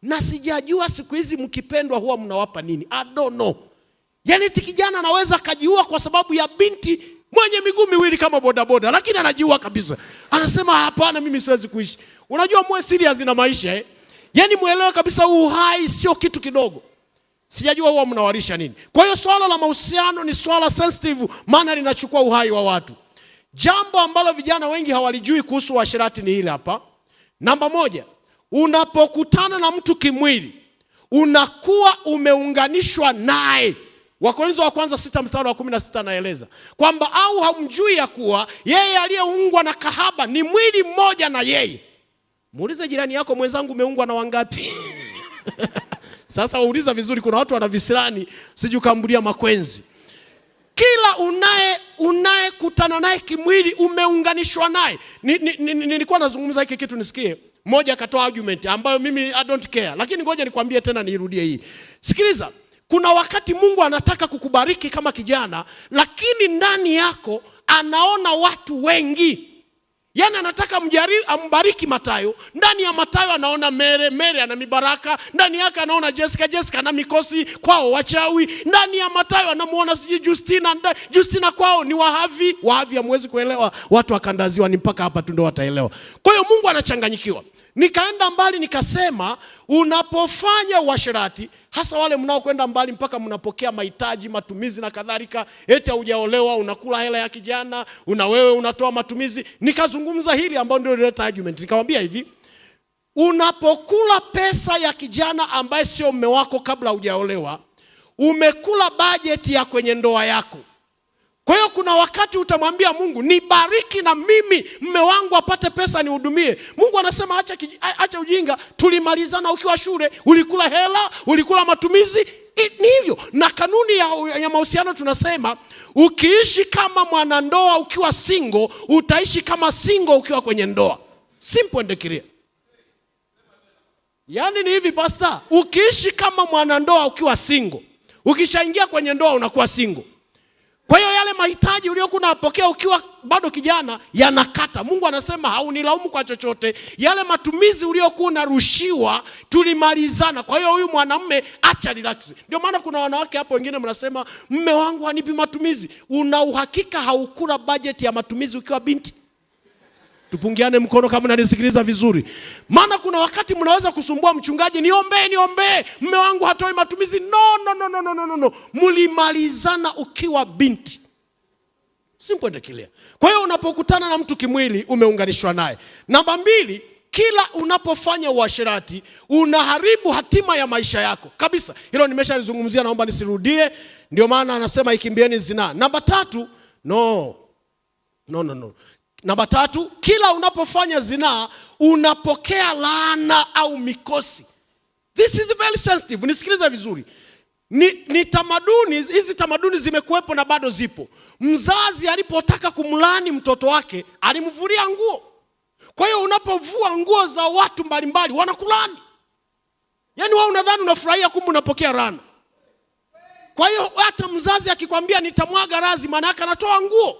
Na sijajua siku hizi mkipendwa huwa mnawapa nini. I don't know. Yaani kijana anaweza kajiua kwa sababu ya binti mwenye miguu miwili kama bodaboda, lakini anajiua kabisa. Anasema hapana, mimi siwezi kuishi. Unajua muwe serious na maisha Yaani muelewe kabisa uhai sio kitu kidogo. Sijajua huwa mnawarisha nini. Kwa hiyo swala la mahusiano ni swala sensitive, maana linachukua uhai wa watu. Jambo ambalo vijana wengi hawalijui kuhusu uasherati ni hili hapa. Namba 1, unapokutana na mtu kimwili, unakuwa umeunganishwa naye. Wakorintho wa kwanza 6:16 naeleza kwamba au hamjui ya kuwa yeye aliyeungwa na kahaba ni mwili mmoja na yeye. Muulize jirani yako, mwenzangu umeungwa na wangapi? Sasa uuliza vizuri, kuna watu wana visirani, usije ukambulia makwenzi. Kila unayekutana naye kimwili umeunganishwa naye. Nilikuwa nazungumza hiki kitu nisikie. Mmoja akatoa argument ambayo mimi I don't care, lakini ngoja nikwambie tena niirudie hii. Sikiliza, kuna wakati Mungu anataka kukubariki kama kijana, lakini ndani yako anaona watu wengi. Yaani anataka ambariki Matayo, ndani ya Matayo anaona Mere ana mibaraka, ndani yake anaona Jessica ana mikosi, kwao wachawi, ndani ya Matayo anamuona Justina kwao ni wahavi hamwezi kuelewa, watu wakandaziwa, ni mpaka hapa tu ndio wataelewa. Kwa hiyo Mungu anachanganyikiwa. Nikaenda mbali nikasema, unapofanya uasherati, hasa wale mnaokwenda mbali mpaka mnapokea mahitaji, matumizi na kadhalika, eti hujaolewa, unakula hela ya kijana, wewe unatoa matumizi. Nikazungumza hili ambao ndio lileta argument. Nikamwambia hivi, unapokula pesa ya kijana ambaye sio mume wako kabla hujaolewa, umekula budget ya kwenye ndoa yako. Kwa hiyo kuna wakati utamwambia Mungu, nibariki na mimi mume wangu apate pesa nihudumie. Mungu anasema acha ujinga, tulimalizana ukiwa shule, ulikula hela, ulikula matumizi. Ni hivyo. Na kanuni ya mahusiano tunasema, ukiishi kama mwanandoa ukiwa single, utaishi kama single ukiwa kwenye ndoa. Simple and clear. Yaani ni hivi pastor, ukiishi kama mwanandoa ukiwa single, ukishaingia kwenye ndoa unakuwa single. Kwa hiyo yale mahitaji uliyokuwa unapokea ukiwa bado kijana yanakata. Mungu anasema haunilaumu kwa chochote. Yale matumizi uliyokuwa unarushiwa tulimalizana. Kwa hiyo huyu mwanamume acha relax. Ndio maana kuna wanawake hapo wengine mnasema mume wangu hanipi matumizi. Una uhakika haukula budget ya matumizi ukiwa binti? Tupungiane mkono kama unanisikiliza vizuri. Maana kuna wakati mnaweza kusumbua mchungaji, niombe, mume wangu hatoi matumizi. No. Mlimalizana ukiwa binti. Simple and clear. Kwa hiyo unapokutana na mtu kimwili umeunganishwa naye. Namba 2, kila unapofanya uasherati unaharibu hatima ya maisha yako. Kabisa. Hilo nimeshalizungumzia, naomba nisirudie. Ndio maana anasema ikimbieni zinaa. Namba 3, no. Namba 3, kila unapofanya zinaa unapokea laana au mikosi. This is very sensitive. Nisikiliza vizuri. Ni tamaduni, hizi tamaduni zimekuwepo na bado zipo. Mzazi alipotaka kumlaani mtoto wake, alimvulia nguo. Kwa hiyo unapovua nguo za watu mbalimbali wanakulaani. Yaani wewe unadhani unafurahia, kumbe unapokea laana. Kwa hiyo hata mzazi akikwambia nitamwaga razi, maana yake anatoa nguo.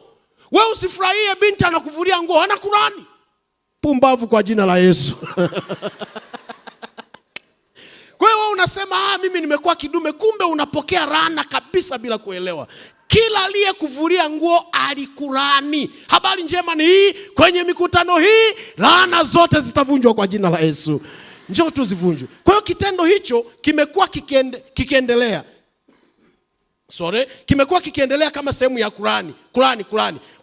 Wewe usifurahie binti anakuvulia nguo, anakulani. Pumbavu kwa jina la Yesu. Kwa hiyo wewe unasema mimi nimekuwa kidume, kumbe unapokea laana kabisa bila kuelewa. Kila aliyekuvulia nguo alikulani. Habari njema ni hii, kwenye mikutano hii laana zote zitavunjwa kwa jina la Yesu. Njoo tuzivunjwe. Kwa hiyo kitendo hicho kimekuwa kikiendelea. Kimekuwa kikiendelea kama sehemu ya kulani.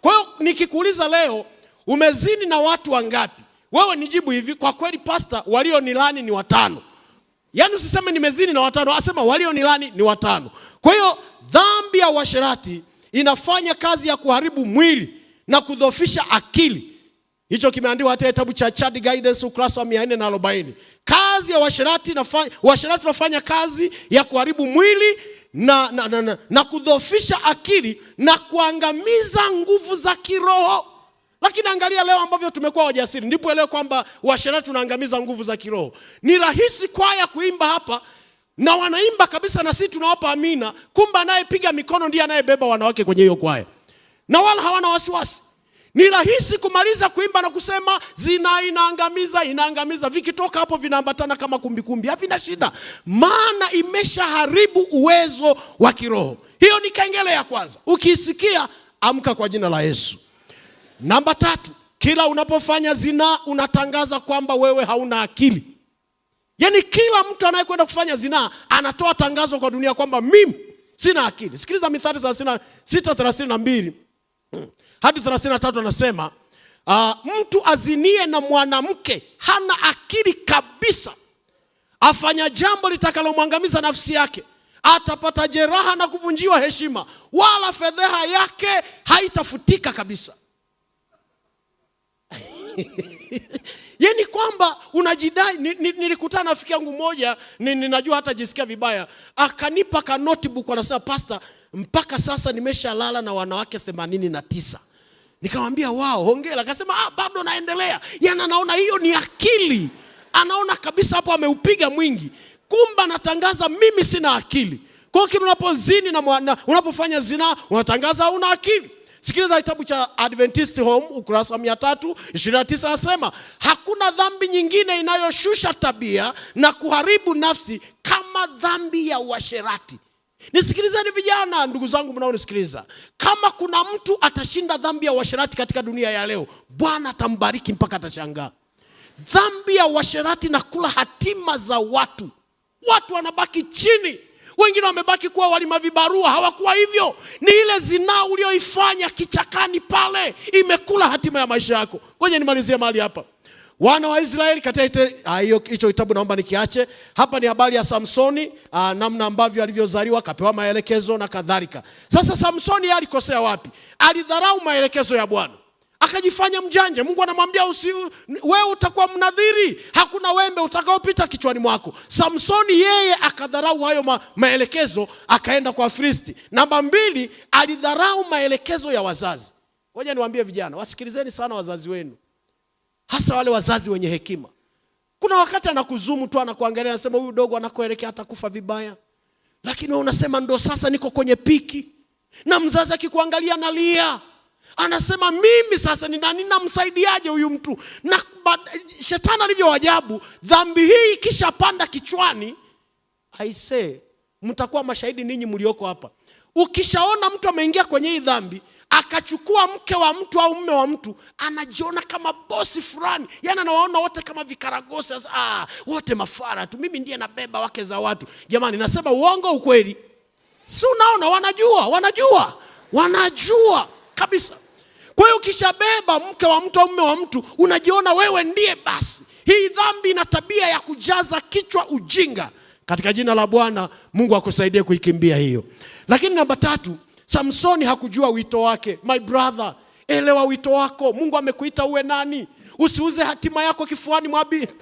Kwa hiyo nikikuuliza leo, umezini na watu wangapi? Wewe nijibu hivi, kwa kweli pastor, walionilani ni 5. Yaani usiseme nimezini na 5, asema walionilani ni 5. Kwa hiyo dhambi ya uasherati inafanya kazi ya kuharibu mwili na kudhoofisha akili. Hicho kimeandikwa hata kitabu cha Child Guidance ukurasa wa 440. Kazi ya uasherati unafanya kazi ya kuharibu mwili na kudhoofisha akili na kuangamiza nguvu za kiroho. Lakini angalia leo ambavyo tumekuwa wajasiri, ndipo elewe kwamba uasherati unaangamiza nguvu za kiroho. Ni rahisi kwaya kuimba hapa na wanaimba kabisa na sisi tunawapa amina, kumbe anayepiga mikono ndiye anayebeba wanawake kwenye hiyo kwaya. Na wala hawana wasiwasi. Ni rahisi kumaliza kuimba na kusema zina inaangamiza. Vikitoka hapo vinaambatana kama kumbikumbi, havina shida, maana imeshaharibu uwezo wa kiroho. Hiyo ni kengele ya kwanza. Ukisikia, amka kwa jina la Yesu. Namba 3, kila unapofanya zinaa unatangaza kwamba wewe hauna akili. Yaani kila mtu anayekwenda kufanya zinaa anatoa tangazo kwa dunia kwamba mimi sina akili. Sikiliza Mithali 36:32 hadi 33, anasema mtu azinie na mwanamke hana akili kabisa. Afanya jambo litakalomwangamiza nafsi yake, atapata jeraha na kuvunjiwa heshima, wala fedheha yake haitafutika kabisa. Yaani kwamba unajidai. Nilikutana na rafiki yangu mmoja, ninajua hata jisikia vibaya, akanipa ka notebook, anasema pastor, mpaka sasa nimeshalala na wanawake 89. Nikamwambia wao, hongera. Akasema bado naendelea. Yaani anaona hiyo ni akili, anaona kabisa hapo ameupiga mwingi. Kumbe anatangaza mimi sina akili. Kwa hiyo unapozini na unapofanya zina unatangaza huna akili. Sikiliza kitabu cha Adventist Home ukurasa 329, anasema hakuna dhambi nyingine inayoshusha tabia na kuharibu nafsi kama dhambi ya uasherati. Nisikilizeni vijana, ndugu zangu mnaonisikiliza, kama kuna mtu atashinda dhambi ya uasherati katika dunia ya leo, Bwana atambariki mpaka atashangaa. Dhambi ya uasherati na kula hatima za watu. Watu wanabaki chini. Wengine wamebaki kuwa walima vibarua, hawakuwa hivyo. Ni ile zinaa ulioifanya kichakani pale imekula hatima ya maisha yako. Ngoja nimalizie mahali hapa. Wana wa Israeli katika hicho kitabu naomba nikiache. Hapa ni habari ya Samsoni, namna ambavyo alivyozaliwa, kapewa maelekezo na kadhalika. Sasa Samsoni yeye alikosea wapi? Alidharau maelekezo ya Bwana. Akajifanya mjanja. Mungu anamwambia wewe utakuwa mnadhiri, hakuna wembe utakaopita kichwani mwako. Samsoni yeye akadharau hayo maelekezo, akaenda kwa Filisti. Namba 2, alidharau maelekezo ya wazazi. Ngoja niwaambie vijana, wasikilizeni sana wazazi wenu, hasa wale wazazi wenye hekima. Kuna wakati anakuzumu tu, anakuangalia, anasema huyu dogo anakoelekea atakufa vibaya. Lakini wewe unasema ndo sasa niko kwenye piki. Na mzazi akikuangalia analia, anasema mimi sasa ninamsaidiaje huyu mtu? Na shetani alivyo ajabu, dhambi hii kisha panda kichwani, aisee, mtakuwa mashahidi ninyi mlioko hapa. Ukishaona mtu ameingia kwenye hii dhambi, akachukua mke wa mtu au mume wa mtu, anajiona kama bosi fulani. Yaani anawaona wote kama vikaragosi. Wote mafara tu, mimi ndiye nabeba wake za watu. Jamani, nasema uongo ukweli? Si unaona wanajua kabisa. Kwa hiyo ukishabeba mke wa mtu au mume wa mtu, unajiona wewe ndiye basi. Hii dhambi ina tabia ya kujaza kichwa ujinga. Katika jina la Bwana, Mungu akusaidie kuikimbia hiyo. Lakini namba 3, Samsoni hakujua wito wake. My brother, elewa wito wako. Mungu amekuita uwe nani? Usiuze hatima yako kifuani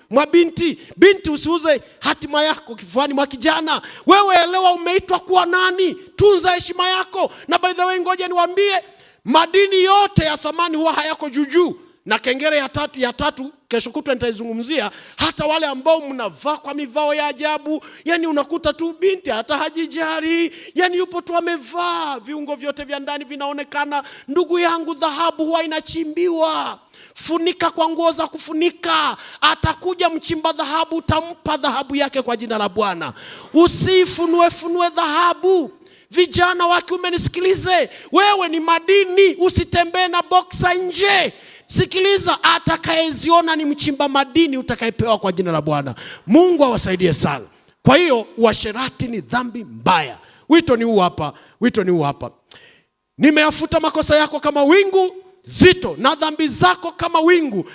mwa binti. Binti, usiuze hatima yako kifuani mwa kijana. Wewe elewa umeitwa kuwa nani. Tunza heshima yako. Na by the way, ngoja niwaambie, madini yote ya thamani huwa hayako juju. Na kengele ya tatu kesho kutwa nitaizungumzia. Hata wale ambao mnavaa kwa mivao ya ajabu, yani unakuta tu binti hata hajijari, yani yupo tu amevaa, viungo vyote vya ndani vinaonekana. Ndugu yangu, dhahabu huwa inachimbiwa. Funika kwa nguo za kufunika. Atakuja mchimba dhahabu, utampa dhahabu yake kwa jina la Bwana. Usifunue dhahabu. Vijana wa kiume nisikilize, wewe ni madini, usitembee na boxa nje. Sikiliza, atakayeziona ni mchimba madini utakayepewa kwa jina la Bwana. Mungu awasaidie sana. Kwa hiyo uasherati ni dhambi mbaya. Wito ni huu hapa. Nimeyafuta makosa yako kama wingu zito na dhambi zako kama wingu.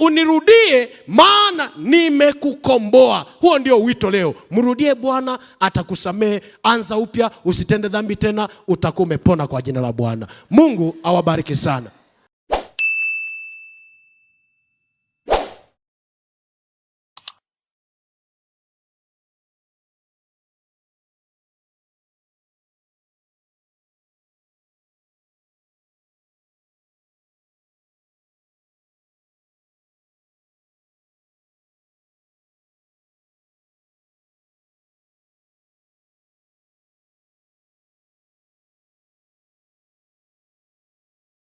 Unirudie maana nimekukomboa. Huo ndio wito leo. Mrudie Bwana, atakusamehe. Anza upya, usitende dhambi tena, utakuwa umepona kwa jina la Bwana. Mungu awabariki sana.